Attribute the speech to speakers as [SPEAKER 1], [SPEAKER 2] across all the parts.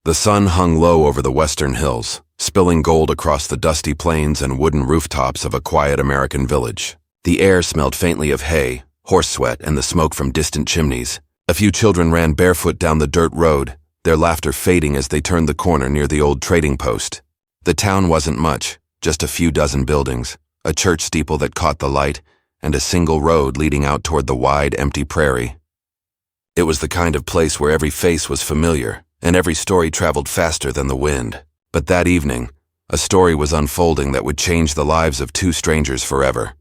[SPEAKER 1] The sun hung low over the western hills, spilling gold across the dusty plains and wooden rooftops of a quiet American village. The air smelled faintly of hay, horse sweat, and the smoke from distant chimneys. A few children ran barefoot down the dirt road, their laughter fading as they turned the corner near the old trading post. The town wasn't much, just a few dozen buildings, a church steeple that caught the light, and a single road leading out toward the wide, empty prairie. It was the kind of place where every face was familiar, and every story traveled faster than the wind. But that evening, a story was unfolding that would change the lives of two strangers forever.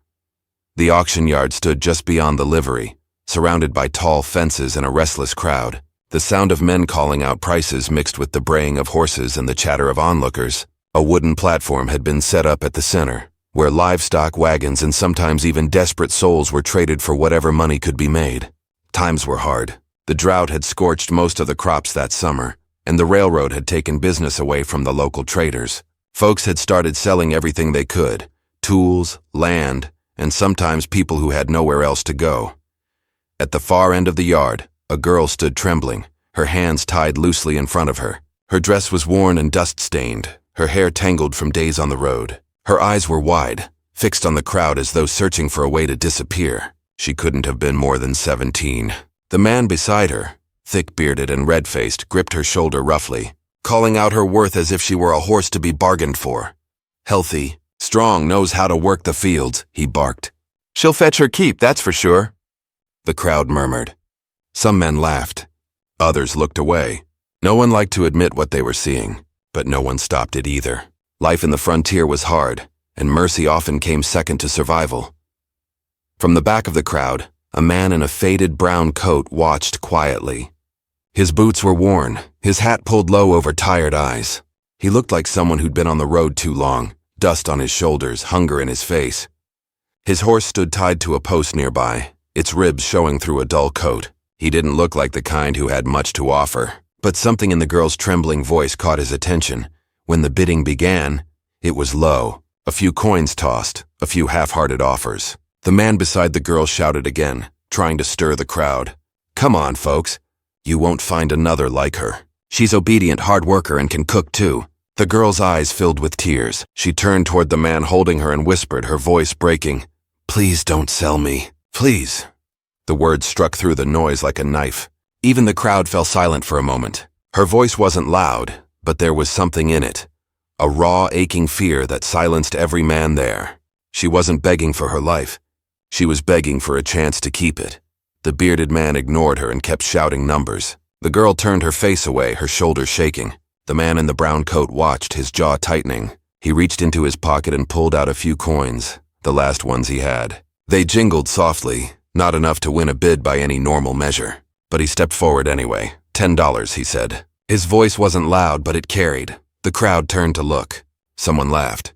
[SPEAKER 1] The auction yard stood just beyond the livery, surrounded by tall fences and a restless crowd. The sound of men calling out prices mixed with the braying of horses and the chatter of onlookers. A wooden platform had been set up at the center, where livestock, wagons, and sometimes even desperate souls were traded for whatever money could be made. Times were hard. The drought had scorched most of the crops that summer, and the railroad had taken business away from the local traders. Folks had started selling everything they could: tools, land, and sometimes people who had nowhere else to go. At the far end of the yard, a girl stood trembling, her hands tied loosely in front of her. Her dress was worn and dust-stained, her hair tangled from days on the road. Her eyes were wide, fixed on the crowd as though searching for a way to disappear. She couldn't have been more than 17. The man beside her, thick-bearded and red-faced, gripped her shoulder roughly, calling out her worth as if she were a horse to be bargained for. "Healthy, strong, knows how to work the fields," he barked. "She'll fetch her keep, that's for sure." The crowd murmured. Some men laughed. Others looked away. No one liked to admit what they were seeing, but no one stopped it either. Life in the frontier was hard, and mercy often came second to survival. From the back of the crowd, a man in a faded brown coat watched quietly. His boots were worn, his hat pulled low over tired eyes. He looked like someone who'd been on the road too long, dust on his shoulders, hunger in his face. His horse stood tied to a post nearby, its ribs showing through a dull coat. He didn't look like the kind who had much to offer, but something in the girl's trembling voice caught his attention. When the bidding began, it was low. A few coins tossed, a few half-hearted offers. The man beside the girl shouted again, trying to stir the crowd. "Come on, folks. You won't find another like her. She's obedient, hard worker, and can cook too." The girl's eyes filled with tears. She turned toward the man holding her and whispered, her voice breaking, "Please don't sell me. Please." The words struck through the noise like a knife. Even the crowd fell silent for a moment. Her voice wasn't loud, but there was something in it. A raw, aching fear that silenced every man there. She wasn't begging for her life. She was begging for a chance to keep it. The bearded man ignored her and kept shouting numbers. The girl turned her face away, her shoulders shaking. The man in the brown coat watched, his jaw tightening. He reached into his pocket and pulled out a few coins, the last ones he had. They jingled softly, not enough to win a bid by any normal measure. But he stepped forward anyway. $10, he said. His voice wasn't loud, but it carried. The crowd turned to look. Someone laughed.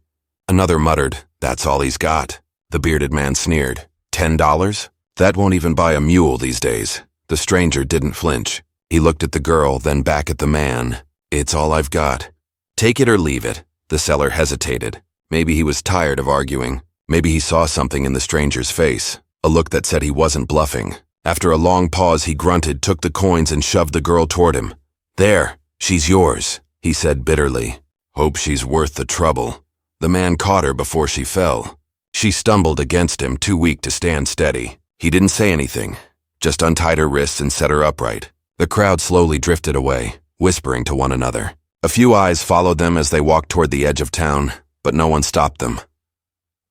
[SPEAKER 1] Another muttered, "That's all he's got." The bearded man sneered. $10? That won't even buy a mule these days. The stranger didn't flinch. He looked at the girl, then back at the man. "It's all I've got. Take it or leave it." The seller hesitated. Maybe he was tired of arguing. Maybe he saw something in the stranger's face, a look that said he wasn't bluffing. After a long pause, he grunted, took the coins, and shoved the girl toward him. "There, she's yours," he said bitterly. "Hope she's worth the trouble." The man caught her before she fell. She stumbled against him, too weak to stand steady. He didn't say anything, just untied her wrists and set her upright. The crowd slowly drifted away, whispering to one another. A few eyes followed them as they walked toward the edge of town, but no one stopped them.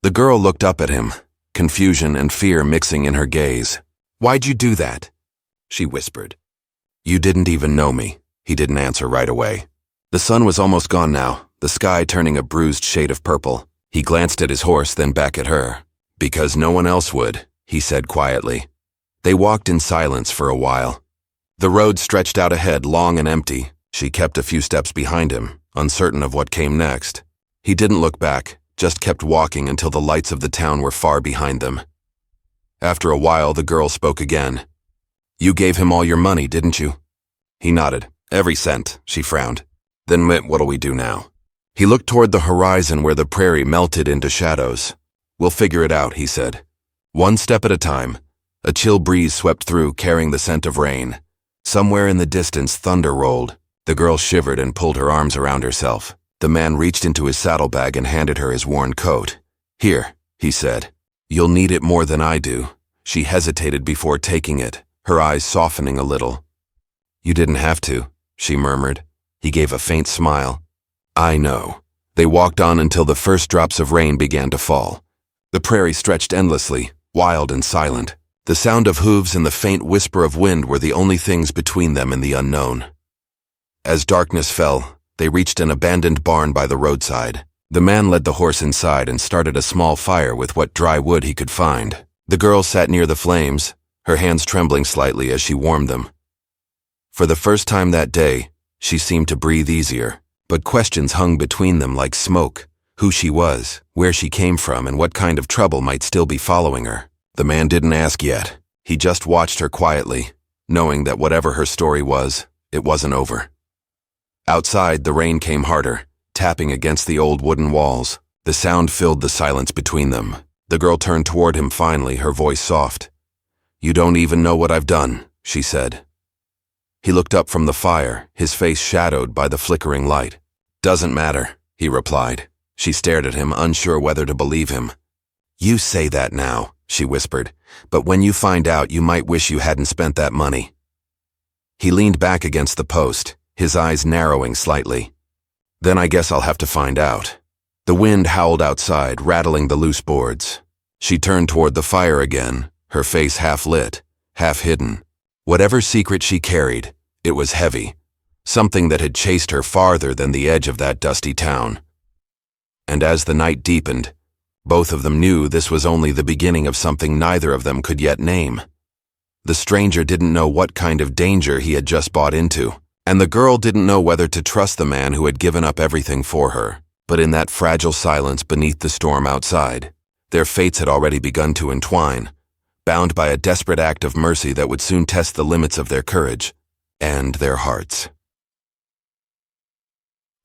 [SPEAKER 1] The girl looked up at him, confusion and fear mixing in her gaze. "Why'd you do that?" she whispered. "You didn't even know me." He didn't answer right away. The sun was almost gone now, the sky turning a bruised shade of purple. He glanced at his horse, then back at her. "Because no one else would," he said quietly. They walked in silence for a while. The road stretched out ahead, long and empty. She kept a few steps behind him, uncertain of what came next. He didn't look back, just kept walking until the lights of the town were far behind them. After a while, the girl spoke again. "You gave him all your money, didn't you?" He nodded. "Every cent," she frowned. "Then what'll we do now?" He looked toward the horizon where the prairie melted into shadows. "We'll figure it out," he said. One step at a time. A chill breeze swept through, carrying the scent of rain. Somewhere in the distance, thunder rolled. The girl shivered and pulled her arms around herself. The man reached into his saddlebag and handed her his worn coat. "Here," he said. "You'll need it more than I do." She hesitated before taking it, her eyes softening a little. "You didn't have to," she murmured. He gave a faint smile. "I know." They walked on until the first drops of rain began to fall. The prairie stretched endlessly, wild and silent. The sound of hooves and the faint whisper of wind were the only things between them and the unknown. As darkness fell, they reached an abandoned barn by the roadside. The man led the horse inside and started a small fire with what dry wood he could find. The girl sat near the flames, her hands trembling slightly as she warmed them. For the first time that day, she seemed to breathe easier, but questions hung between them like smoke: who she was, where she came from, and what kind of trouble might still be following her. The man didn't ask yet. He just watched her quietly, knowing that whatever her story was, it wasn't over. Outside, the rain came harder, tapping against the old wooden walls. The sound filled the silence between them. The girl turned toward him finally, her voice soft. "You don't even know what I've done," she said. He looked up from the fire, his face shadowed by the flickering light. "Doesn't matter," he replied. She stared at him, unsure whether to believe him. "You say that now," she whispered, "but when you find out, you might wish you hadn't spent that money." He leaned back against the post, his eyes narrowing slightly. "Then I guess I'll have to find out." The wind howled outside, rattling the loose boards. She turned toward the fire again, her face half lit, half hidden. Whatever secret she carried, it was heavy, something that had chased her farther than the edge of that dusty town. And as the night deepened, both of them knew this was only the beginning of something neither of them could yet name. The stranger didn't know what kind of danger he had just bought into, and the girl didn't know whether to trust the man who had given up everything for her. But in that fragile silence beneath the storm outside, their fates had already begun to entwine, bound by a desperate act of mercy that would soon test the limits of their courage and their hearts.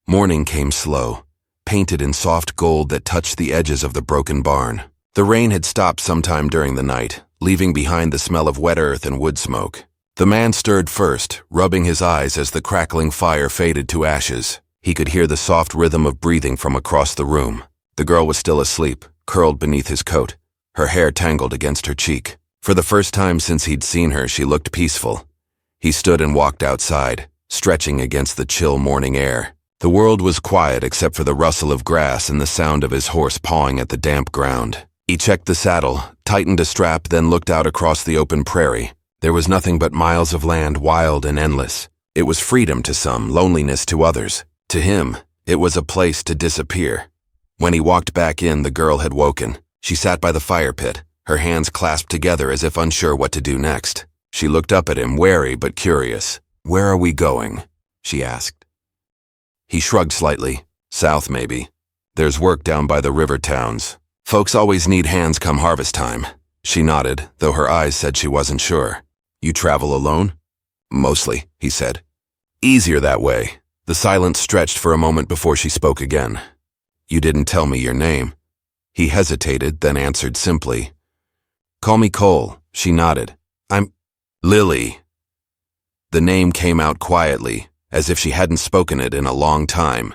[SPEAKER 1] Morning came slow, painted in soft gold that touched the edges of the broken barn. The rain had stopped sometime during the night, leaving behind the smell of wet earth and wood smoke. The man stirred first, rubbing his eyes as the crackling fire faded to ashes. He could hear the soft rhythm of breathing from across the room. The girl was still asleep, curled beneath his coat, her hair tangled against her cheek. For the first time since he'd seen her, she looked peaceful. He stood and walked outside, stretching against the chill morning air. The world was quiet except for the rustle of grass and the sound of his horse pawing at the damp ground. He checked the saddle, tightened a strap, then looked out across the open prairie. There was nothing but miles of land, wild and endless. It was freedom to some, loneliness to others. To him, it was a place to disappear. When he walked back in, the girl had woken. She sat by the fire pit, her hands clasped together as if unsure what to do next. She looked up at him, wary but curious. "Where are we going?" she asked. He shrugged slightly. "South, maybe. There's work down by the river towns. Folks always need hands come harvest time." She nodded, though her eyes said she wasn't sure. "You travel alone?" "Mostly," he said. "Easier that way." The silence stretched for a moment before she spoke again. "You didn't tell me your name." He hesitated, then answered simply. "Call me Cole." She nodded. "I'm Lily." The name came out quietly, as if she hadn't spoken it in a long time.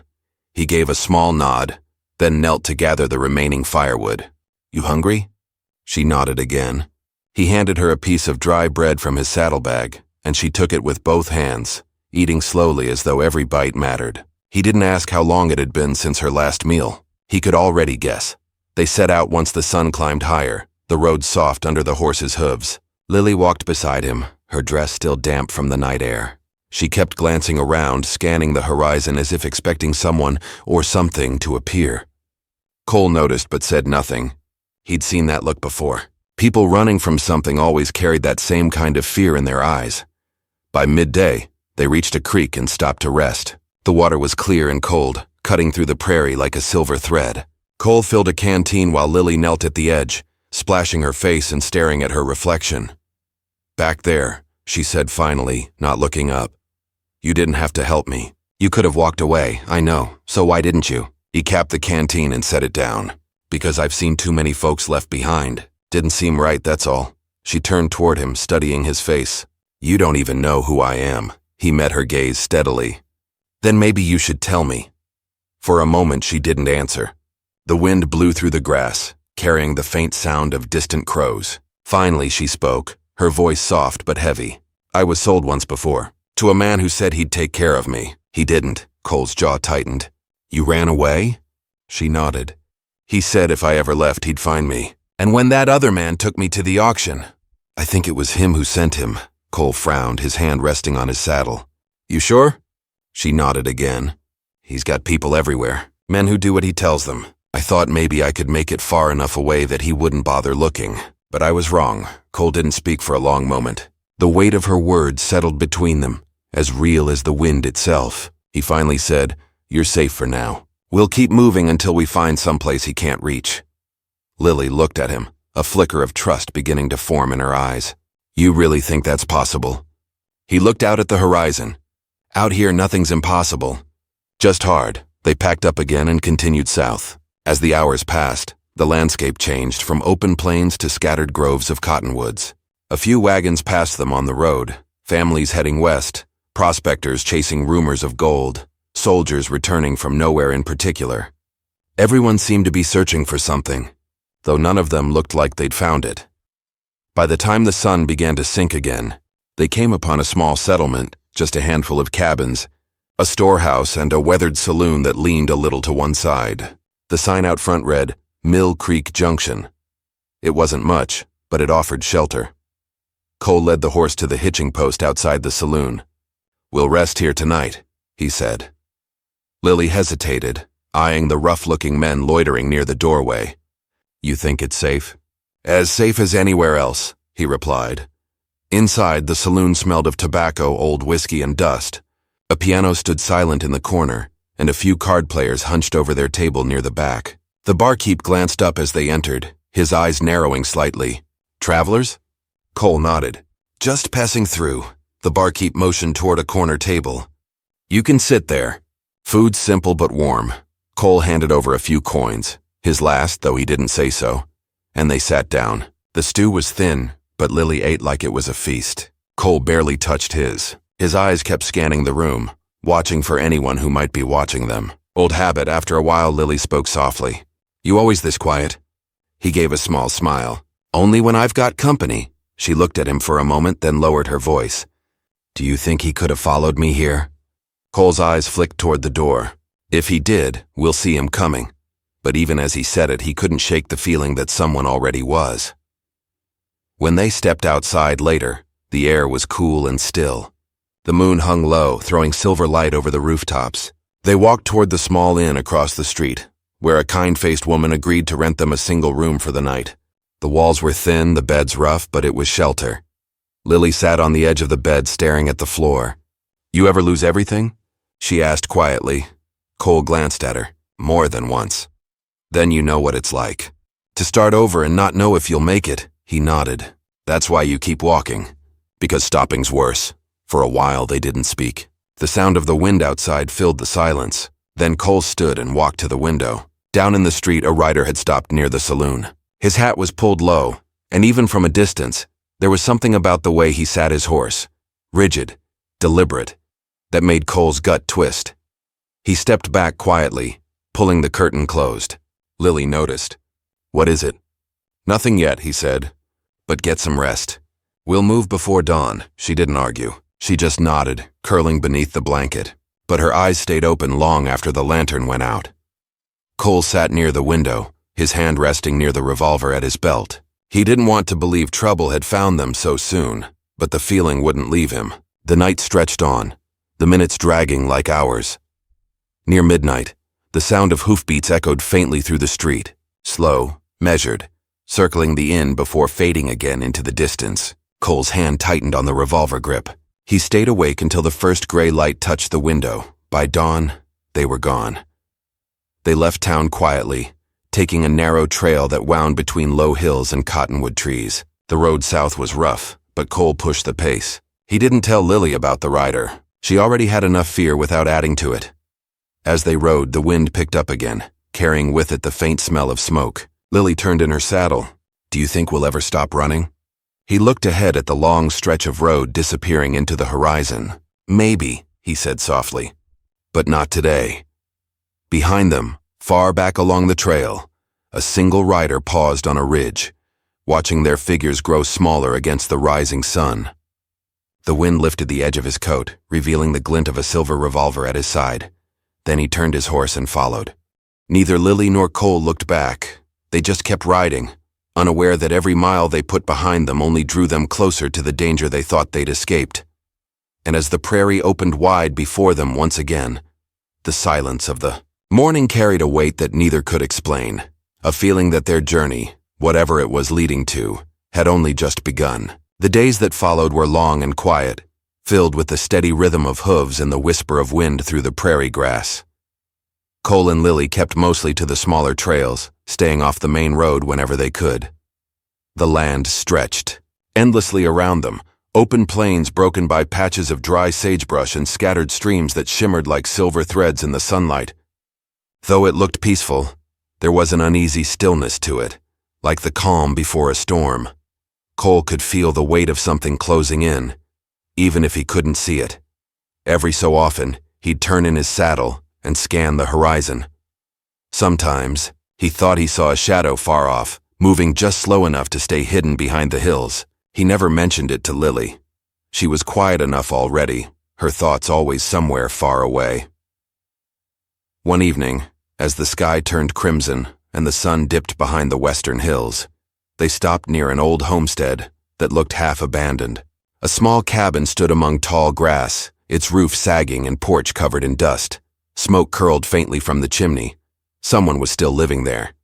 [SPEAKER 1] He gave a small nod, then knelt to gather the remaining firewood. "You hungry?" She nodded again. He handed her a piece of dry bread from his saddlebag, and she took it with both hands, eating slowly as though every bite mattered. He didn't ask how long it had been since her last meal. He could already guess. They set out once the sun climbed higher, the road soft under the horse's hooves. Lily walked beside him, her dress still damp from the night air. She kept glancing around, scanning the horizon as if expecting someone or something to appear. Cole noticed but said nothing. He'd seen that look before. People running from something always carried that same kind of fear in their eyes. By midday, they reached a creek and stopped to rest. The water was clear and cold, cutting through the prairie like a silver thread. Cole filled a canteen while Lily knelt at the edge, splashing her face and staring at her reflection. "Back there," she said finally, not looking up. "You didn't have to help me. You could have walked away, I know, so why didn't you?" He capped the canteen and set it down. "Because I've seen too many folks left behind. Didn't seem right, that's all." She turned toward him, studying his face. "You don't even know who I am." He met her gaze steadily. Then maybe you should tell me. For a moment she didn't answer. The wind blew through the grass, carrying the faint sound of distant crows. Finally she spoke, her voice soft but heavy. I was sold once before, to a man who said he'd take care of me. He didn't. Cole's jaw tightened. You ran away? She nodded. He said if I ever left he'd find me. And when that other man took me to the auction, I think it was him who sent him. Cole frowned, his hand resting on his saddle. You sure? She nodded again. He's got people everywhere, men who do what he tells them. I thought maybe I could make it far enough away that he wouldn't bother looking. But I was wrong. Cole didn't speak for a long moment. The weight of her words settled between them, as real as the wind itself. He finally said, You're safe for now. We'll keep moving until we find someplace he can't reach. Lily looked at him, a flicker of trust beginning to form in her eyes. You really think that's possible? He looked out at the horizon. Out here nothing's impossible. Just hard. They packed up again and continued south. As the hours passed, the landscape changed from open plains to scattered groves of cottonwoods. A few wagons passed them on the road, families heading west, prospectors chasing rumors of gold, soldiers returning from nowhere in particular. Everyone seemed to be searching for something, though none of them looked like they'd found it. By the time the sun began to sink again, they came upon a small settlement, just a handful of cabins, a storehouse and a weathered saloon that leaned a little to one side. The sign out front read, Mill Creek Junction. It wasn't much, but it offered shelter. Cole led the horse to the hitching post outside the saloon. We'll rest here tonight, he said. Lily hesitated, eyeing the rough-looking men loitering near the doorway. You think it's safe? As safe as anywhere else, he replied. Inside, the saloon smelled of tobacco, old whiskey, and dust. A piano stood silent in the corner, and a few card players hunched over their table near the back. The barkeep glanced up as they entered, his eyes narrowing slightly. Travelers? Cole nodded. Just passing through. The barkeep motioned toward a corner table. You can sit there. Food's simple but warm. Cole handed over a few coins, his last, though he didn't say so, and they sat down. The stew was thin, but Lily ate like it was a feast. Cole barely touched his. His eyes kept scanning the room, watching for anyone who might be watching them. Old habit, after a while Lily spoke softly. You always this quiet? He gave a small smile. Only when I've got company. She looked at him for a moment, then lowered her voice. Do you think he could have followed me here? Cole's eyes flicked toward the door. If he did, we'll see him coming. But even as he said it, he couldn't shake the feeling that someone already was. When they stepped outside later, the air was cool and still. The moon hung low, throwing silver light over the rooftops. They walked toward the small inn across the street, where a kind-faced woman agreed to rent them a single room for the night. The walls were thin, the beds rough, but it was shelter. Lily sat on the edge of the bed staring at the floor. You ever lose everything? She asked quietly. Cole glanced at her, more than once. Then you know what it's like. To start over and not know if you'll make it, he nodded. That's why you keep walking. Because stopping's worse. For a while they didn't speak. The sound of the wind outside filled the silence. Then Cole stood and walked to the window. Down in the street, a rider had stopped near the saloon. His hat was pulled low, and even from a distance, there was something about the way he sat his horse, rigid, deliberate, that made Cole's gut twist. He stepped back quietly, pulling the curtain closed. Lily noticed. What is it? Nothing yet, he said. But get some rest. We'll move before dawn. She didn't argue. She just nodded, curling beneath the blanket. But her eyes stayed open long after the lantern went out. Cole sat near the window, his hand resting near the revolver at his belt. He didn't want to believe trouble had found them so soon, but the feeling wouldn't leave him. The night stretched on, the minutes dragging like hours. Near midnight, the sound of hoofbeats echoed faintly through the street, slow, measured, circling the inn before fading again into the distance. Cole's hand tightened on the revolver grip. He stayed awake until the first gray light touched the window. By dawn, they were gone. They left town quietly, taking a narrow trail that wound between low hills and cottonwood trees. The road south was rough, but Cole pushed the pace. He didn't tell Lily about the rider. She already had enough fear without adding to it. As they rode, the wind picked up again, carrying with it the faint smell of smoke. Lily turned in her saddle. Do you think we'll ever stop running? He looked ahead at the long stretch of road disappearing into the horizon. Maybe, he said softly. But not today. Behind them, far back along the trail, a single rider paused on a ridge, watching their figures grow smaller against the rising sun. The wind lifted the edge of his coat, revealing the glint of a silver revolver at his side. Then he turned his horse and followed. Neither Lily nor Cole looked back. They just kept riding, unaware that every mile they put behind them only drew them closer to the danger they thought they'd escaped. And as the prairie opened wide before them once again, the silence of the morning carried a weight that neither could explain, a feeling that their journey, whatever it was leading to, had only just begun. The days that followed were long and quiet, filled with the steady rhythm of hooves and the whisper of wind through the prairie grass. Cole and Lily kept mostly to the smaller trails, staying off the main road whenever they could. The land stretched endlessly around them, open plains broken by patches of dry sagebrush and scattered streams that shimmered like silver threads in the sunlight. Though it looked peaceful, there was an uneasy stillness to it, like the calm before a storm. Cole could feel the weight of something closing in, even if he couldn't see it. Every so often, he'd turn in his saddle and scan the horizon. Sometimes, he thought he saw a shadow far off, moving just slow enough to stay hidden behind the hills. He never mentioned it to Lily. She was quiet enough already, her thoughts always somewhere far away. One evening, as the sky turned crimson and the sun dipped behind the western hills, they stopped near an old homestead that looked half abandoned. A small cabin stood among tall grass, its roof sagging and porch covered in dust. Smoke curled faintly from the chimney. Someone was still living there.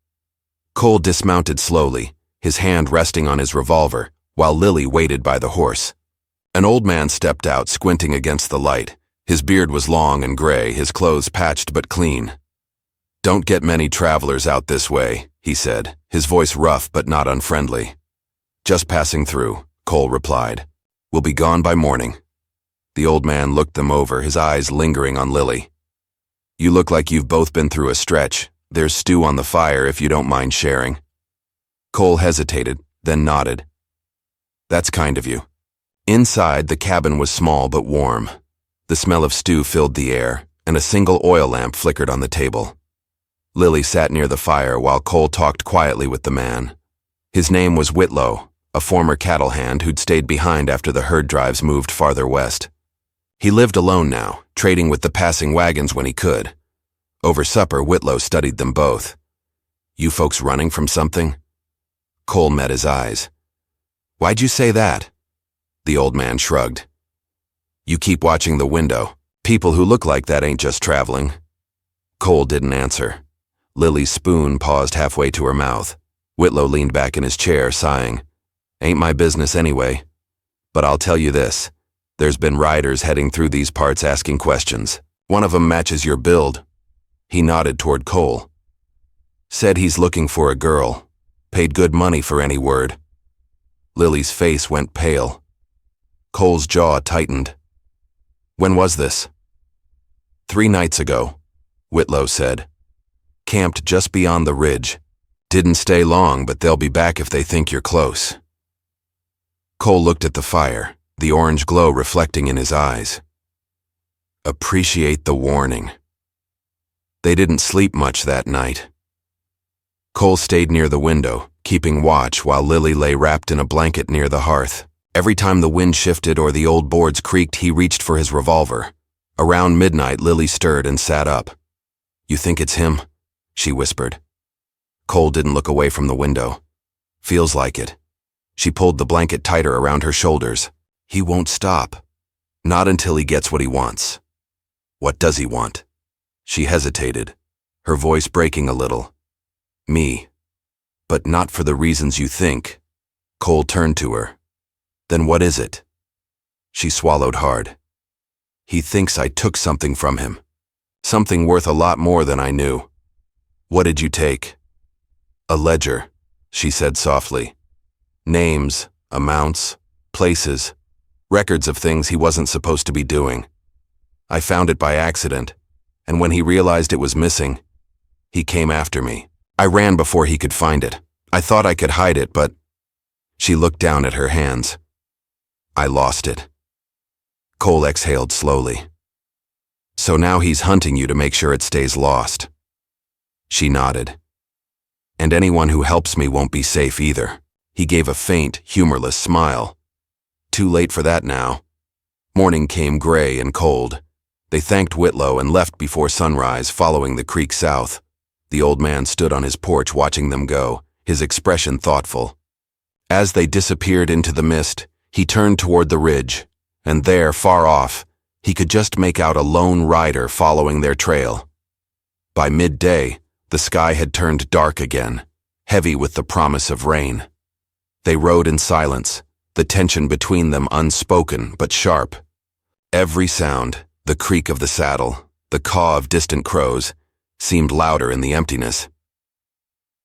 [SPEAKER 1] Cole dismounted slowly, his hand resting on his revolver, while Lily waited by the horse. An old man stepped out, squinting against the light. His beard was long and gray, his clothes patched but clean. "Don't get many travelers out this way," he said, his voice rough but not unfriendly. "Just passing through," Cole replied. "We'll be gone by morning." The old man looked them over, his eyes lingering on Lily. "You look like you've both been through a stretch. There's stew on the fire if you don't mind sharing." Cole hesitated, then nodded. "That's kind of you." Inside, the cabin was small but warm. The smell of stew filled the air, and a single oil lamp flickered on the table. Lily sat near the fire while Cole talked quietly with the man. His name was Whitlow, a former cattle hand who'd stayed behind after the herd drives moved farther west. He lived alone now, trading with the passing wagons when he could. Over supper, Whitlow studied them both. "You folks running from something?" Cole met his eyes. "Why'd you say that?" The old man shrugged. "You keep watching the window. People who look like that ain't just traveling." Cole didn't answer. Lily's spoon paused halfway to her mouth. Whitlow leaned back in his chair, sighing. "Ain't my business anyway. But I'll tell you this. There's been riders heading through these parts asking questions. One of 'em matches your build." He nodded toward Cole. "Said he's looking for a girl. Paid good money for any word." Lily's face went pale. Cole's jaw tightened. "When was this?" "3 nights ago," Whitlow said. "Camped just beyond the ridge. Didn't stay long, but they'll be back if they think you're close." Cole looked at the fire, the orange glow reflecting in his eyes. Appreciate the warning. They didn't sleep much that night. Cole stayed near the window, keeping watch while Lily lay wrapped in a blanket near the hearth. Every time the wind shifted or the old boards creaked, he reached for his revolver. Around midnight, Lily stirred and sat up. "You think it's him?" she whispered. Cole didn't look away from the window. "Feels like it." She pulled the blanket tighter around her shoulders. "He won't stop. Not until he gets what he wants." "What does he want?" She hesitated, her voice breaking a little. "Me. But not for the reasons you think." Cole turned to her. "Then what is it?" She swallowed hard. "He thinks I took something from him. Something worth a lot more than I knew." "What did you take?" "A ledger," she said softly. "Names, amounts, places, records of things he wasn't supposed to be doing. I found it by accident, and when he realized it was missing, he came after me. I ran before he could find it. I thought I could hide it, but..." She looked down at her hands. "I lost it." Cole exhaled slowly. So now he's hunting you to make sure it stays lost. She nodded. And anyone who helps me won't be safe either. He gave a faint, humorless smile. Too late for that now. Morning came gray and cold. They thanked Whitlow and left before sunrise, following the creek south. The old man stood on his porch watching them go, his expression thoughtful. As they disappeared into the mist, he turned toward the ridge, and there, far off, he could just make out a lone rider following their trail. By midday, the sky had turned dark again, heavy with the promise of rain. They rode in silence, the tension between them unspoken but sharp. Every sound, the creak of the saddle, the caw of distant crows, seemed louder in the emptiness.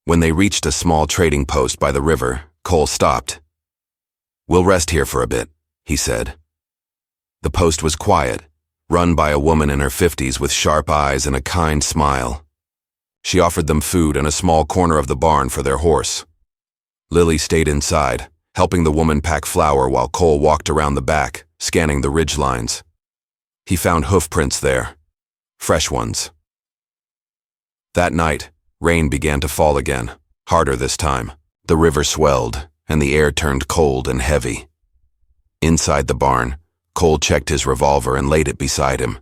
[SPEAKER 1] When they reached a small trading post by the river, Cole stopped. "We'll rest here for a bit," he said. The post was quiet, run by a woman in her 50s with sharp eyes and a kind smile. She offered them food and a small corner of the barn for their horse. Lily stayed inside, helping the woman pack flour while Cole walked around the back, scanning the ridge lines. He found hoof prints there, fresh ones. That night, rain began to fall again, harder this time. The river swelled, and the air turned cold and heavy. Inside the barn, Cole checked his revolver and laid it beside him.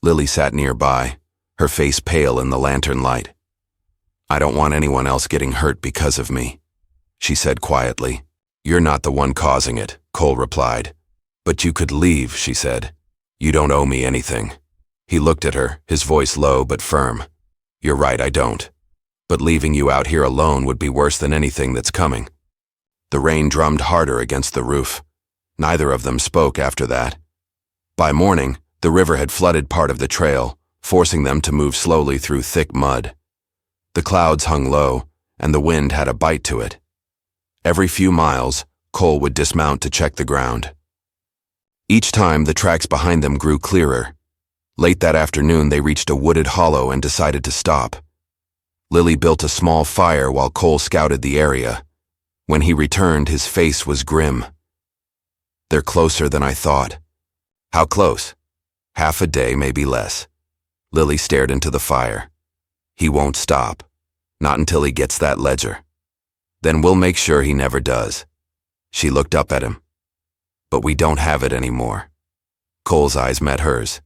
[SPEAKER 1] Lily sat nearby, her face pale in the lantern light. "I don't want anyone else getting hurt because of me," she said quietly. "You're not the one causing it," Cole replied. "But you could leave," she said. "You don't owe me anything." He looked at her, his voice low but firm. "You're right, I don't. But leaving you out here alone would be worse than anything that's coming." The rain drummed harder against the roof. Neither of them spoke after that. By morning, the river had flooded part of the trail, forcing them to move slowly through thick mud. The clouds hung low, and the wind had a bite to it. Every few miles, Cole would dismount to check the ground. Each time, the tracks behind them grew clearer. Late that afternoon, they reached a wooded hollow and decided to stop. Lily built a small fire while Cole scouted the area. When he returned, his face was grim. "They're closer than I thought." "How close?" "Half a day, maybe less." Lily stared into the fire. "He won't stop. Not until he gets that ledger. Then we'll make sure he never does." She looked up at him. "But we don't have it anymore." Cole's eyes met hers.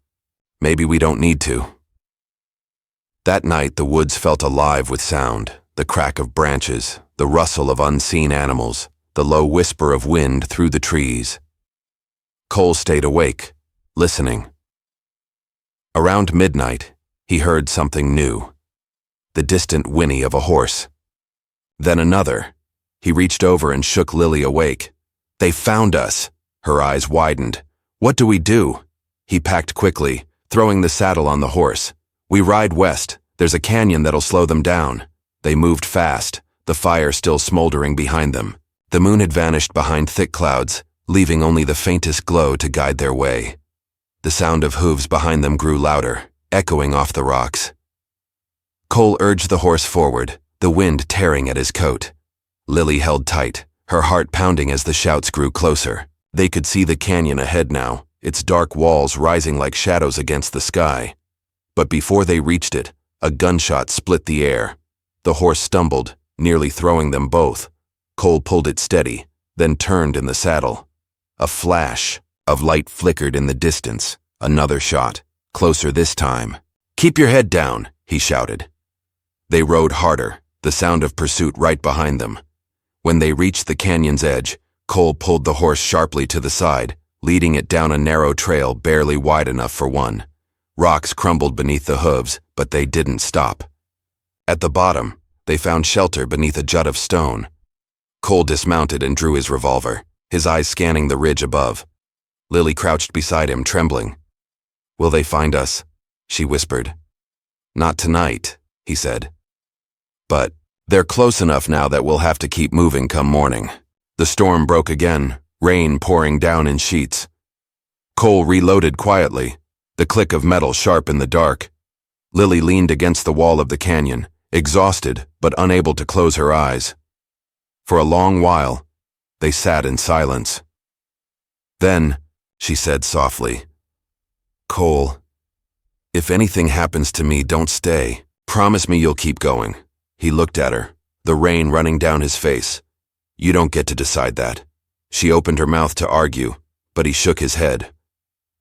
[SPEAKER 1] "Maybe we don't need to." That night, the woods felt alive with sound, the crack of branches, the rustle of unseen animals, the low whisper of wind through the trees. Cole stayed awake, listening. Around midnight, he heard something new, the distant whinny of a horse. Then another. He reached over and shook Lily awake. "They found us!" Her eyes widened. "What do we do?" He packed quickly, throwing the saddle on the horse. "We ride west. There's a canyon that'll slow them down." They moved fast, the fire still smoldering behind them. The moon had vanished behind thick clouds, leaving only the faintest glow to guide their way. The sound of hooves behind them grew louder, echoing off the rocks. Cole urged the horse forward, the wind tearing at his coat. Lily held tight, her heart pounding as the shouts grew closer. They could see the canyon ahead now, its dark walls rising like shadows against the sky. But before they reached it, a gunshot split the air. The horse stumbled, nearly throwing them both. Cole pulled it steady, then turned in the saddle. A flash of light flickered in the distance. Another shot, closer this time. "Keep your head down," he shouted. They rode harder, the sound of pursuit right behind them. When they reached the canyon's edge, Cole pulled the horse sharply to the side, leading it down a narrow trail barely wide enough for one. Rocks crumbled beneath the hooves, but they didn't stop. At the bottom, they found shelter beneath a jut of stone. Cole dismounted and drew his revolver, his eyes scanning the ridge above. Lily crouched beside him, trembling. "Will they find us?" she whispered. "Not tonight," he said. "But they're close enough now that we'll have to keep moving come morning." The storm broke again, rain pouring down in sheets. Cole reloaded quietly, the click of metal sharp in the dark. Lily leaned against the wall of the canyon, exhausted but unable to close her eyes. For a long while, they sat in silence. Then, she said softly, "Cole, If anything happens to me, don't stay. Promise me you'll keep going. He looked at her, the rain running down his face. You don't get to decide that. She opened her mouth to argue, but he shook his head.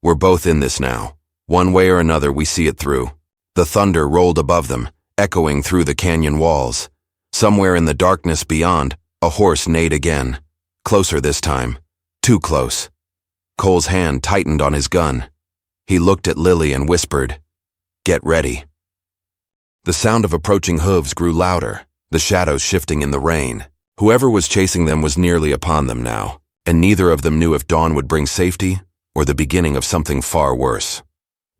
[SPEAKER 1] We're both in this now. One way or another, we see it through. The thunder rolled above them, echoing through the canyon walls. Somewhere in the darkness beyond, a horse neighed again. Closer this time. Too close. Cole's hand tightened on his gun. He looked at Lily and whispered, "Get ready." The sound of approaching hooves grew louder, the shadows shifting in the rain. Whoever was chasing them was nearly upon them now, and neither of them knew if dawn would bring safety or the beginning of something far worse.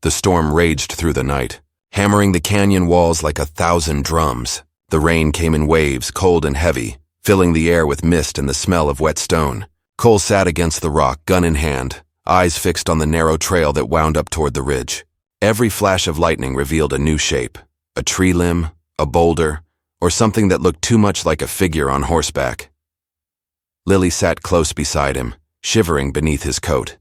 [SPEAKER 1] The storm raged through the night, hammering the canyon walls like 1,000 drums. The rain came in waves, cold and heavy, filling the air with mist and the smell of wet stone. Cole sat against the rock, gun in hand, eyes fixed on the narrow trail that wound up toward the ridge. Every flash of lightning revealed a new shape, a tree limb, a boulder, or something that looked too much like a figure on horseback. Lily sat close beside him, shivering beneath his coat.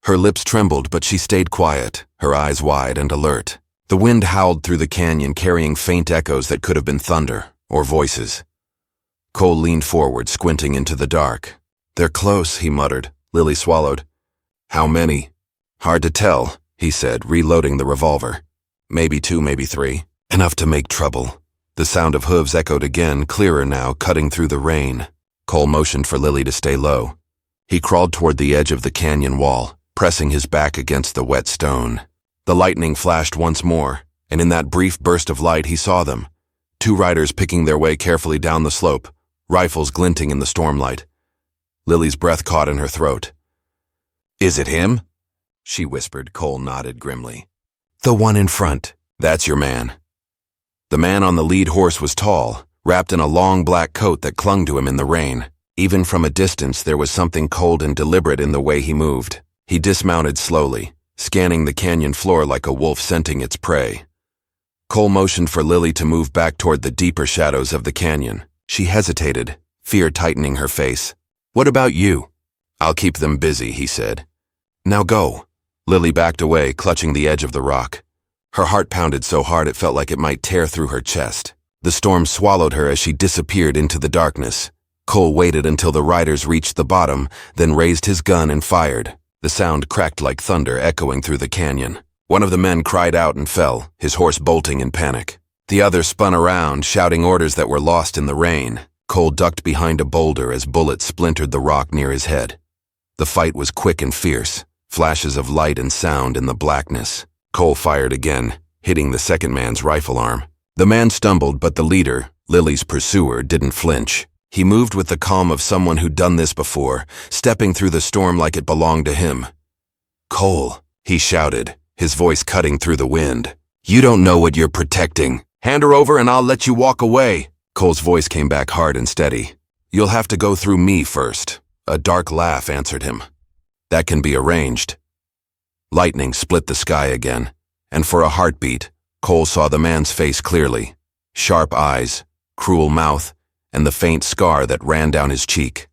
[SPEAKER 1] Her lips trembled, but she stayed quiet, her eyes wide and alert. The wind howled through the canyon, carrying faint echoes that could have been thunder or voices. Cole leaned forward, squinting into the dark. "They're close," he muttered. Lily swallowed. "How many?" "Hard to tell," he said, reloading the revolver. "Maybe 2, maybe 3. Enough to make trouble." The sound of hooves echoed again, clearer now, cutting through the rain. Cole motioned for Lily to stay low. He crawled toward the edge of the canyon wall, pressing his back against the wet stone. The lightning flashed once more, and in that brief burst of light he saw them. 2 riders picking their way carefully down the slope, rifles glinting in the stormlight. Lily's breath caught in her throat. "Is it him?" she whispered. Cole nodded grimly. "The one in front. That's your man." The man on the lead horse was tall, wrapped in a long black coat that clung to him in the rain. Even from a distance, there was something cold and deliberate in the way he moved. He dismounted slowly, scanning the canyon floor like a wolf scenting its prey. Cole motioned for Lily to move back toward the deeper shadows of the canyon. She hesitated, fear tightening her face. "What about you?" "I'll keep them busy," he said. "Now go." Lily backed away, clutching the edge of the rock. Her heart pounded so hard it felt like it might tear through her chest. The storm swallowed her as she disappeared into the darkness. Cole waited until the riders reached the bottom, then raised his gun and fired. The sound cracked like thunder, echoing through the canyon. One of the men cried out and fell, his horse bolting in panic. The other spun around, shouting orders that were lost in the rain. Cole ducked behind a boulder as bullets splintered the rock near his head. The fight was quick and fierce, flashes of light and sound in the blackness. Cole fired again, hitting the second man's rifle arm. The man stumbled, but the leader, Lily's pursuer, didn't flinch. He moved with the calm of someone who'd done this before, stepping through the storm like it belonged to him. "Cole," he shouted, his voice cutting through the wind. "You don't know what you're protecting. Hand her over and I'll let you walk away." Cole's voice came back hard and steady. "You'll have to go through me first." A dark laugh answered him. "That can be arranged." Lightning split the sky again, and for a heartbeat, Cole saw the man's face clearly. Sharp eyes, cruel mouth, and the faint scar that ran down his cheek.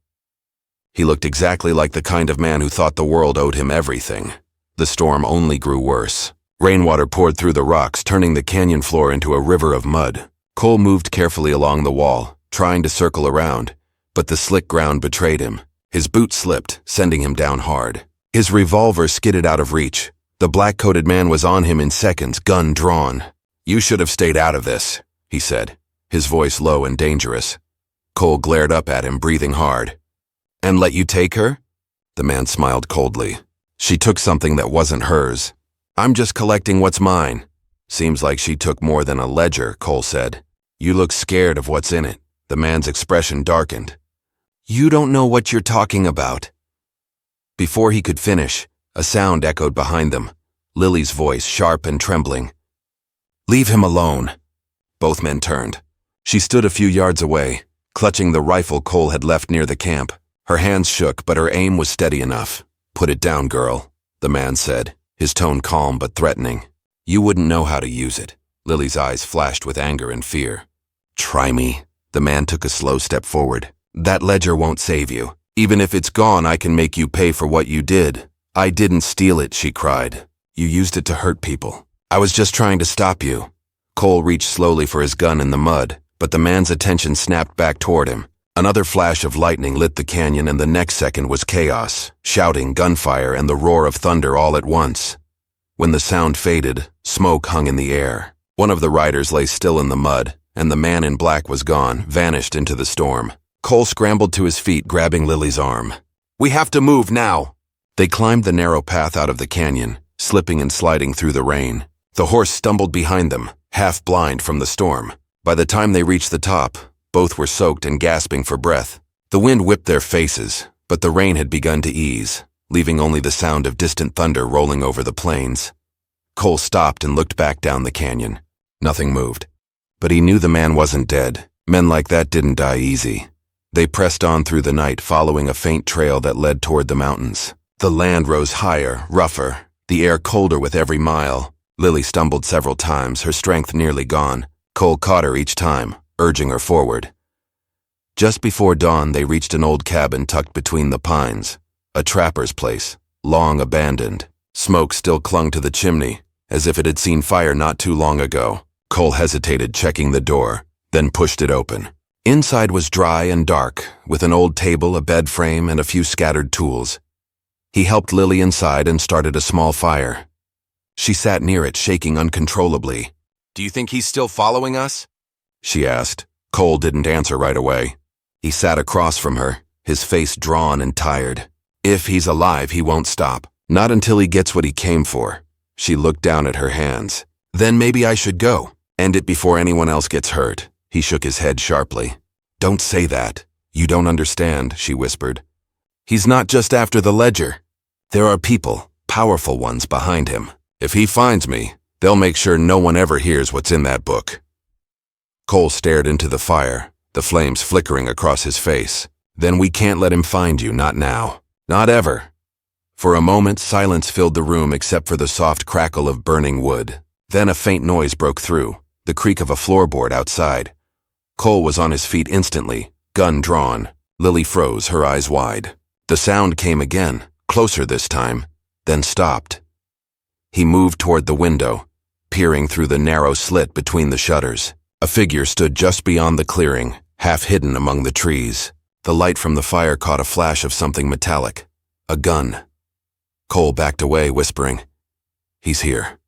[SPEAKER 1] He looked exactly like the kind of man who thought the world owed him everything. The storm only grew worse. Rainwater poured through the rocks, turning the canyon floor into a river of mud. Cole moved carefully along the wall, trying to circle around, but the slick ground betrayed him. His boot slipped, sending him down hard. His revolver skidded out of reach. The black-coated man was on him in seconds, gun drawn. "You should have stayed out of this," he said, his voice low and dangerous. Cole glared up at him, breathing hard. "And let you take her?" The man smiled coldly. "She took something that wasn't hers. I'm just collecting what's mine." "Seems like she took more than a ledger," Cole said. "You look scared of what's in it." The man's expression darkened. "You don't know what you're talking about." Before he could finish, a sound echoed behind them, Lily's voice, sharp and trembling. "Leave him alone." Both men turned. She stood a few yards away, clutching the rifle Cole had left near the camp. Her hands shook, but her aim was steady enough. "Put it down, girl," the man said, his tone calm but threatening. "You wouldn't know how to use it." Lily's eyes flashed with anger and fear. "Try me." The man took a slow step forward. "That ledger won't save you. Even if it's gone, I can make you pay for what you did." "I didn't steal it," she cried. "You used it to hurt people." I was just trying to stop you. Cole reached slowly for his gun in the mud, but the man's attention snapped back toward him. Another flash of lightning lit the canyon, and the next second was chaos, shouting, gunfire, and the roar of thunder all at once. When the sound faded, smoke hung in the air. One of the riders lay still in the mud, and the man in black was gone, vanished into the storm. Cole scrambled to his feet, grabbing Lily's arm. "We have to move now!" They climbed the narrow path out of the canyon, slipping and sliding through the rain. The horse stumbled behind them, half blind from the storm. By the time they reached the top, both were soaked and gasping for breath. The wind whipped their faces, but the rain had begun to ease, leaving only the sound of distant thunder rolling over the plains. Cole stopped and looked back down the canyon. Nothing moved. But he knew the man wasn't dead. Men like that didn't die easy. They pressed on through the night, following a faint trail that led toward the mountains. The land rose higher, rougher, the air colder with every mile. Lily stumbled several times, her strength nearly gone. Cole caught her each time, urging her forward. Just before dawn, they reached an old cabin tucked between the pines, a trapper's place, long abandoned. Smoke still clung to the chimney, as if it had seen fire not too long ago. Cole hesitated, checking the door, then pushed it open. Inside was dry and dark, with an old table, a bed frame, and a few scattered tools. He helped Lily inside and started a small fire. She sat near it, shaking uncontrollably. "Do you think he's still following us?" she asked. Cole didn't answer right away. He sat across from her, his face drawn and tired. "If he's alive, he won't stop. Not until he gets what he came for." She looked down at her hands. "Then maybe I should go. End it before anyone else gets hurt." He shook his head sharply. "Don't say that. You don't understand," she whispered. "He's not just after the ledger. There are people, powerful ones, behind him. If he finds me, they'll make sure no one ever hears what's in that book." Cole stared into the fire, the flames flickering across his face. "Then we can't let him find you, not now. Not ever." For a moment, silence filled the room except for the soft crackle of burning wood. Then a faint noise broke through, the creak of a floorboard outside. Cole was on his feet instantly, gun drawn. Lily froze, her eyes wide. The sound came again, closer this time, then stopped. He moved toward the window, peering through the narrow slit between the shutters. A figure stood just beyond the clearing, half hidden among the trees. The light from the fire caught a flash of something metallic. A gun. Cole backed away, whispering, "He's here."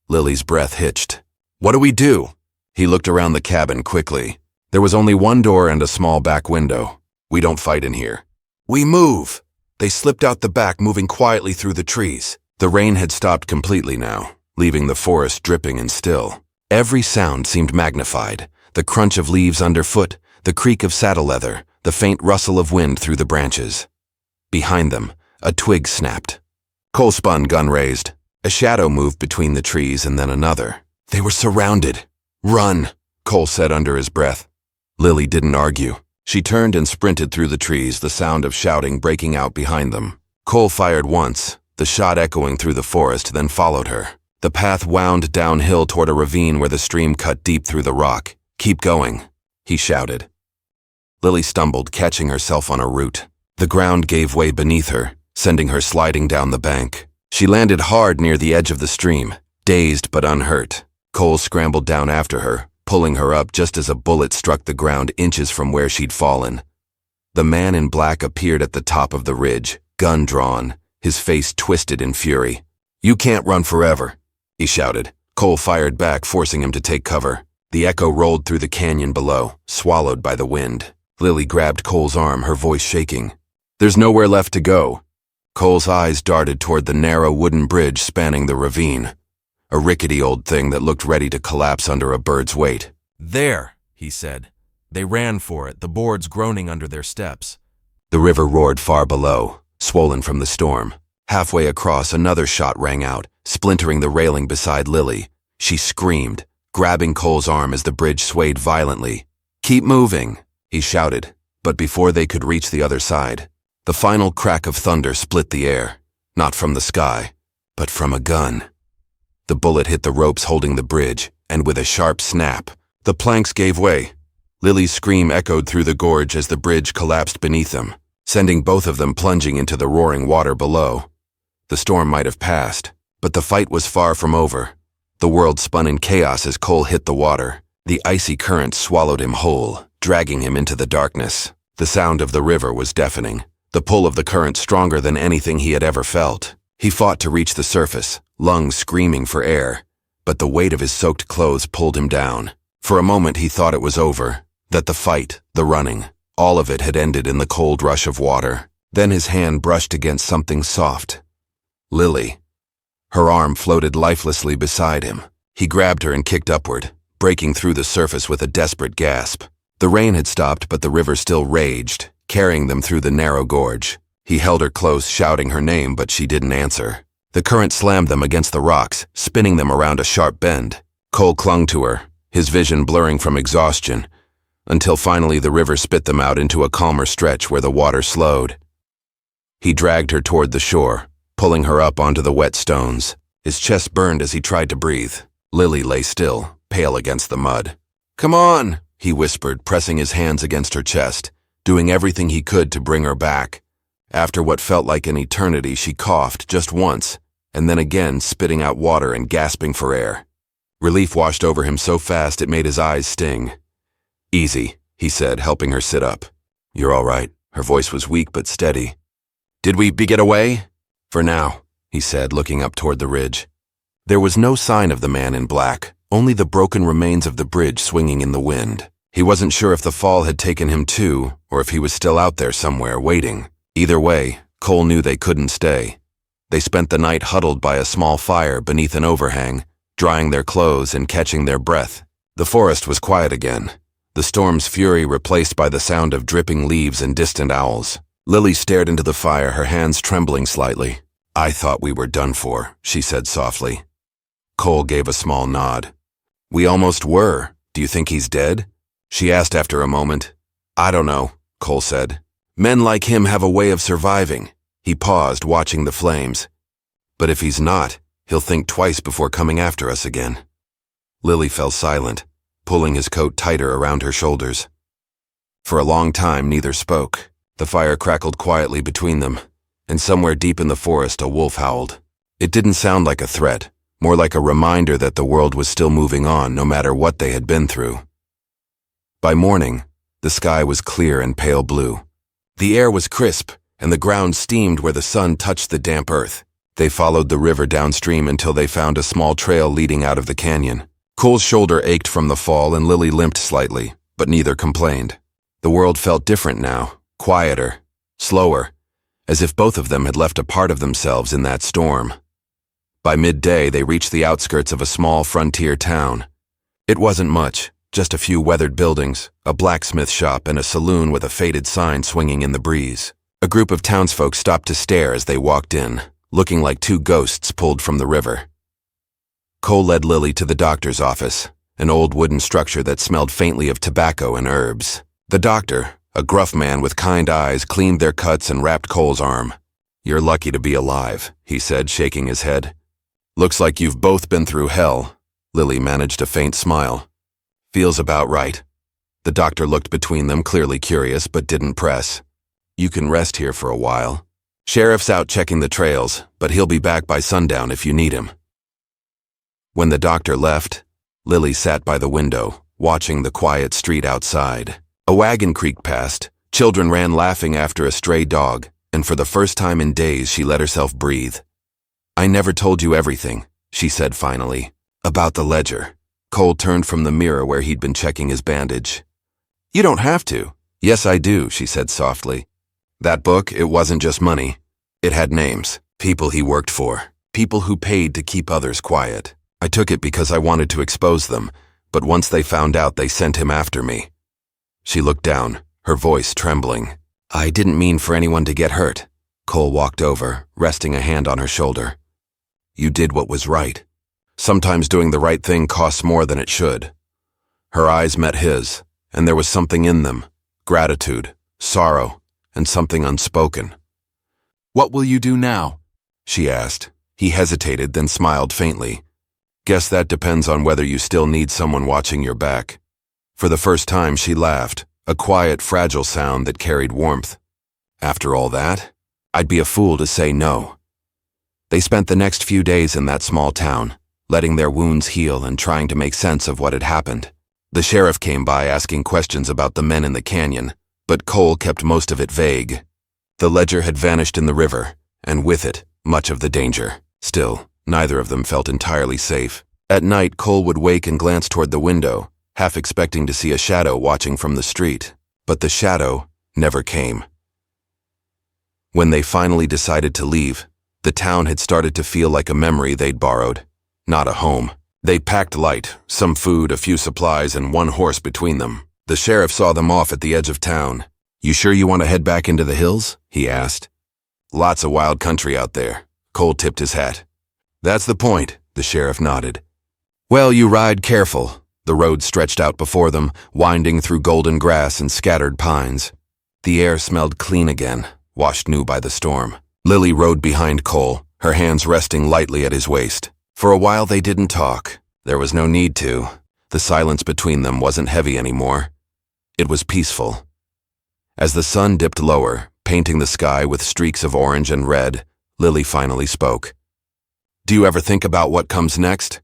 [SPEAKER 1] Lily's breath hitched. "What do we do?" He looked around the cabin quickly. There was only one door and a small back window. "We don't fight in here." "We move!" They slipped out the back, moving quietly through the trees. The rain had stopped completely now, leaving the forest dripping and still. Every sound seemed magnified. The crunch of leaves underfoot, the creak of saddle leather, the faint rustle of wind through the branches. Behind them, a twig snapped. Cole spun, gun raised. A shadow moved between the trees and then another. They were surrounded. "Run," Cole said under his breath. Lily didn't argue. She turned and sprinted through the trees, the sound of shouting breaking out behind them. Cole fired once, the shot echoing through the forest, then followed her. The path wound downhill toward a ravine where the stream cut deep through the rock. "Keep going," he shouted. Lily stumbled, catching herself on a root. The ground gave way beneath her, sending her sliding down the bank. She landed hard near the edge of the stream, dazed but unhurt. Cole scrambled down after her, pulling her up just as a bullet struck the ground inches from where she'd fallen. The man in black appeared at the top of the ridge, gun drawn, his face twisted in fury. "You can't run forever," he shouted. Cole fired back, forcing him to take cover. The echo rolled through the canyon below, swallowed by the wind. Lily grabbed Cole's arm, her voice shaking. "There's nowhere left to go." Cole's eyes darted toward the narrow wooden bridge spanning the ravine, a rickety old thing that looked ready to collapse under a bird's weight.
[SPEAKER 2] "There," he said. They ran for it, the boards groaning under their steps.
[SPEAKER 1] The river roared far below, swollen from the storm. Halfway across, another shot rang out, splintering the railing beside Lily. She screamed, grabbing Cole's arm as the bridge swayed violently. "Keep moving," he shouted, but before they could reach the other side, the final crack of thunder split the air, not from the sky, but from a gun. The bullet hit the ropes holding the bridge, and with a sharp snap, the planks gave way. Lily's scream echoed through the gorge as the bridge collapsed beneath them, sending both of them plunging into the roaring water below. The storm might have passed, But the fight was far from over. The world spun in chaos as Cole hit the water. The icy current swallowed him whole, dragging him into the darkness. The sound of the river was deafening, the pull of the current stronger than anything he had ever felt. He fought to reach the surface, lungs screaming for air, but the weight of his soaked clothes pulled him down. For a moment he thought it was over, that the fight, the running, all of it had ended in the cold rush of water. Then his hand brushed against something soft. Lily. Her arm floated lifelessly beside him. He grabbed her and kicked upward, breaking through the surface with a desperate gasp. The rain had stopped, but the river still raged, carrying them through the narrow gorge. He held her close, shouting her name, but she didn't answer. The current slammed them against the rocks, spinning them around a sharp bend. Cole clung to her, his vision blurring from exhaustion, until finally the river spit them out into a calmer stretch where the water slowed. He dragged her toward the shore, pulling her up onto the wet stones. His chest burned as he tried to breathe. Lily lay still, pale against the mud. "Come on," he whispered, pressing his hands against her chest, doing everything he could to bring her back. After what felt like an eternity, she coughed just once, and then again, spitting out water and gasping for air. Relief washed over him so fast it made his eyes sting. "Easy," he said, helping her sit up. "You're all right." Her voice was weak but steady. "Did we get away?" "For now," he said, looking up toward the ridge. There was no sign of the man in black, only the broken remains of the bridge swinging in the wind. He wasn't sure if the fall had taken him too, or if he was still out there somewhere, waiting. Either way, Cole knew they couldn't stay. They spent the night huddled by a small fire beneath an overhang, drying their clothes and catching their breath. The forest was quiet again, the storm's fury replaced by the sound of dripping leaves and distant owls. Lily stared into the fire, her hands trembling slightly. "I thought we were done for," she said softly. Cole gave a small nod. "We almost were. Do you think he's dead?" She asked after a moment. "I don't know," Cole said. "Men like him have a way of surviving." He paused, watching the flames. "But if he's not, he'll think twice before coming after us again." Lily fell silent, pulling his coat tighter around her shoulders. For a long time, neither spoke. The fire crackled quietly between them, and somewhere deep in the forest a wolf howled. It didn't sound like a threat, more like a reminder that the world was still moving on no matter what they had been through. By morning, the sky was clear and pale blue. The air was crisp, and the ground steamed where the sun touched the damp earth. They followed the river downstream until they found a small trail leading out of the canyon. Cole's shoulder ached from the fall and Lily limped slightly, but neither complained. The world felt different now, quieter, slower, as if both of them had left a part of themselves in that storm. By midday, they reached the outskirts of a small frontier town. It wasn't much, just a few weathered buildings, a blacksmith shop, and a saloon with a faded sign swinging in the breeze. A group of townsfolk stopped to stare as they walked in, looking like two ghosts pulled from the river. Cole led Lily to the doctor's office, an old wooden structure that smelled faintly of tobacco and herbs. The doctor, a gruff man with kind eyes, cleaned their cuts and wrapped Cole's arm. "You're lucky to be alive," he said, shaking his head. "Looks like you've both been through hell." Lily managed a faint smile. "Feels about right." The doctor looked between them, clearly curious, but didn't press. "You can rest here for a while. Sheriff's out checking the trails, but he'll be back by sundown if you need him." When the doctor left, Lily sat by the window, watching the quiet street outside. A wagon creaked past, children ran laughing after a stray dog, and for the first time in days she let herself breathe. "I never told you everything," she said finally. "About the ledger." Cole turned from the mirror where he'd been checking his bandage. "You don't have to." "Yes, I do," she said softly. "That book, it wasn't just money. It had names, people he worked for, people who paid to keep others quiet. I took it because I wanted to expose them, but once they found out, they sent him after me." She looked down, her voice trembling. "I didn't mean for anyone to get hurt." Cole walked over, resting a hand on her shoulder. "You did what was right. Sometimes doing the right thing costs more than it should." Her eyes met his, and there was something in them, gratitude, sorrow, and something unspoken. "What will you do now?" she asked. He hesitated, then smiled faintly. "Guess that depends on whether you still need someone watching your back." For the first time, she laughed, a quiet, fragile sound that carried warmth. "After all that, I'd be a fool to say no." They spent the next few days in that small town, letting their wounds heal and trying to make sense of what had happened. The sheriff came by asking questions about the men in the canyon, but Cole kept most of it vague. The ledger had vanished in the river, and with it, much of the danger. Still, neither of them felt entirely safe. At night, Cole would wake and glance toward the window, half expecting to see a shadow watching from the street. But the shadow never came. When they finally decided to leave, the town had started to feel like a memory they'd borrowed, not a home. They packed light, some food, a few supplies, and one horse between them. The sheriff saw them off at the edge of town. "You sure you want to head back into the hills?" he asked. "Lots of wild country out there." Cole tipped his hat. "That's the point," the sheriff nodded. "Well, you ride careful." The road stretched out before them, winding through golden grass and scattered pines. The air smelled clean again, washed new by the storm. Lily rode behind Cole, her hands resting lightly at his waist. For a while they didn't talk. There was no need to. The silence between them wasn't heavy anymore. It was peaceful. As the sun dipped lower, painting the sky with streaks of orange and red, Lily finally spoke. "Do you ever think about what comes next?"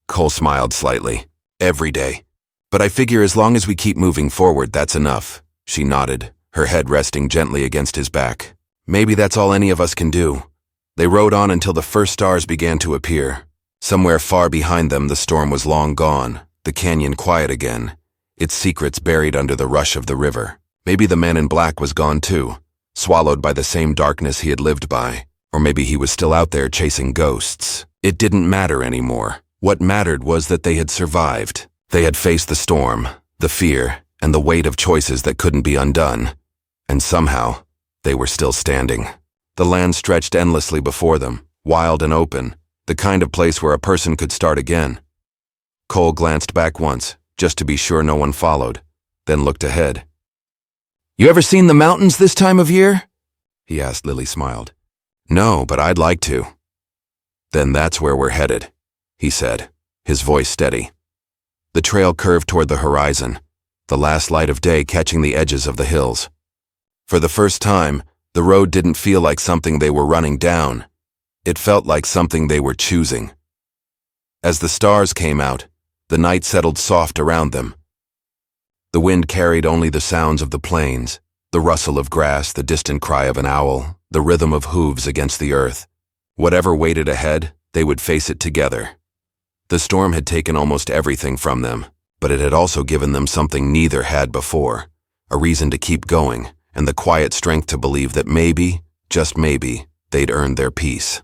[SPEAKER 1] Cole smiled slightly. "Every day. But I figure as long as we keep moving forward, that's enough." She nodded, her head resting gently against his back. "Maybe that's all any of us can do." They rode on until the first stars began to appear. Somewhere far behind them, the storm was long gone, the canyon quiet again, its secrets buried under the rush of the river. Maybe the man in black was gone too, swallowed by the same darkness he had lived by. Or maybe he was still out there chasing ghosts. It didn't matter anymore. What mattered was that they had survived. They had faced the storm, the fear, and the weight of choices that couldn't be undone. And somehow, they were still standing. The land stretched endlessly before them, wild and open, the kind of place where a person could start again. Cole glanced back once, just to be sure no one followed, then looked ahead. "You ever seen the mountains this time of year?" he asked. Lily smiled. "No, but I'd like to." "Then that's where we're headed," he said, his voice steady. The trail curved toward the horizon, the last light of day catching the edges of the hills. For the first time, the road didn't feel like something they were running down. It felt like something they were choosing. As the stars came out, the night settled soft around them. The wind carried only the sounds of the plains, the rustle of grass, the distant cry of an owl, the rhythm of hooves against the earth. Whatever waited ahead, they would face it together. The storm had taken almost everything from them, but it had also given them something neither had before, a reason to keep going, and the quiet strength to believe that maybe, just maybe, they'd earned their peace.